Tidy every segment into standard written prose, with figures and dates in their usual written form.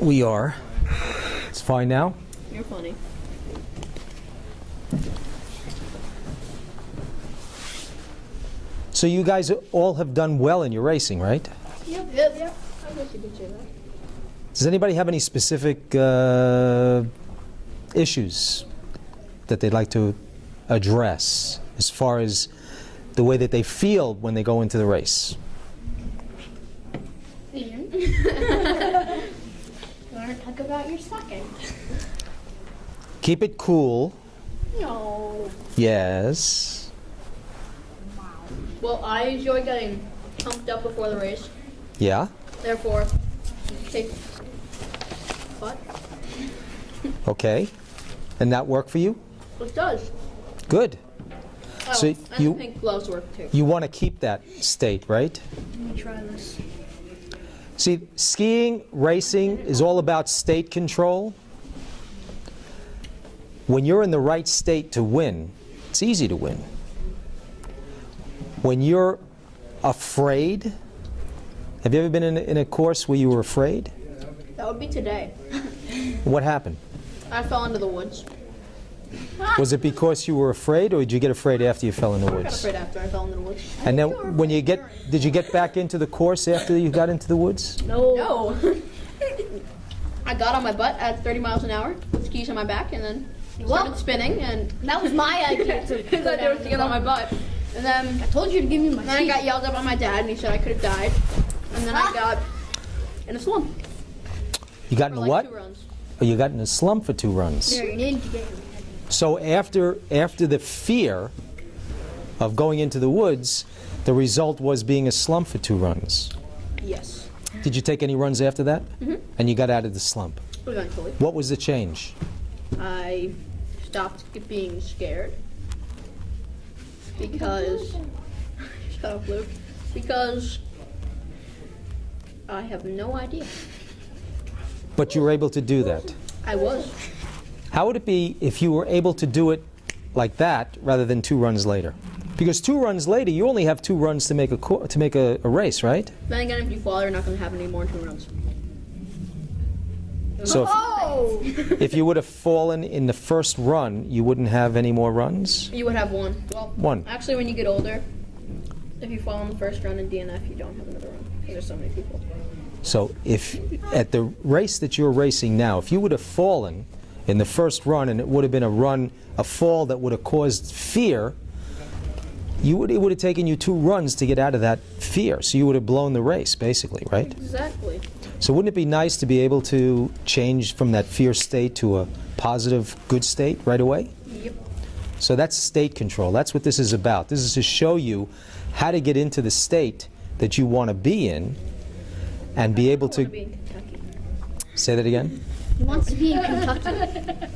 We are. It's fine now. You're funny. So you guys all have done well in your racing, right? Yep. I guess you could say that. Does anybody have any specific issues that they'd like to address as far as the way that they feel when they go into the race? Ian, you want to talk about your second? Keep it cool. No. Yes. Well, I enjoy getting pumped up before the race. Yeah? Therefore, take butt. Okay. And that work for you? It does. Good. Oh, So and you- the pink gloves work too. You want to keep that state, right? Let me try this. See, skiing, racing is all about state control. When you're in the right state to win, it's easy to win. When you're afraid, have you ever been in a course where you were afraid? That would be today. What happened? I fell into the woods. Was it because you were afraid, or did you get afraid after you fell in the I got woods? afraid after I fell into the woods. And then when you did you get back into the course after you got into the woods? No. I got on my butt at 30 miles an hour with skis on my back and then started spinning and That was my idea to because I go was to get on my butt. And then I told you to give me my then I got yelled at by my dad and he said I could have died. And then I got in a slump You got in for a like what? 2 runs. Oh, you got in a slump for 2 runs. There, you need to get So after the fear of going into the woods, the result was being a slump for 2 runs. Yes. Did you take any runs after that? Mm-hmm. And you got out of the slump. Eventually. What was the change? I stopped being scared because shut up, Luke. Because I have no idea. But you were able to do that. I was. How would it be if you were able to do it like that rather than 2 runs later? Because 2 runs later, you only have 2 runs to make a race, right? Then again, if you fall, you're not going to have any more than 2 runs. So Oh! if you would have fallen in the first run, you wouldn't have any more runs? You would have 1. Well, 1. actually, when you get older, if you fall in the first run in DNF, you don't have another run because there's so many people. So if at the race that you're racing now, if you would have fallen in the first run and it would have been a fall that would have caused fear, it would have taken you 2 runs to get out of that fear. So you would have blown the race, basically, right? Exactly. So wouldn't it be nice to be able to change from that fear state to a positive, good state right away? Yep. So that's state control. That's what this is about. This is to show you how to get into the state that you want to be in and be able I want to to... be in Kentucky. Say that again? He wants to be in Kentucky.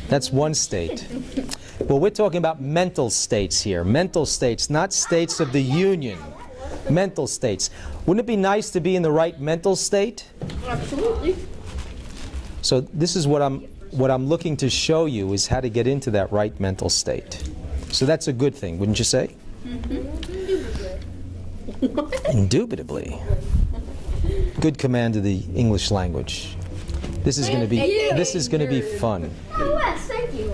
That's one state. Well, we're talking about mental states here. Mental states, not states of the union. Mental states. Wouldn't it be nice to be in the right mental state? Absolutely. So this is what I'm looking to show you is how to get into that right mental state. So that's a good thing, wouldn't you say? Indubitably. Good command of the English language. This is going to be fun. Oh, Wes, thank you.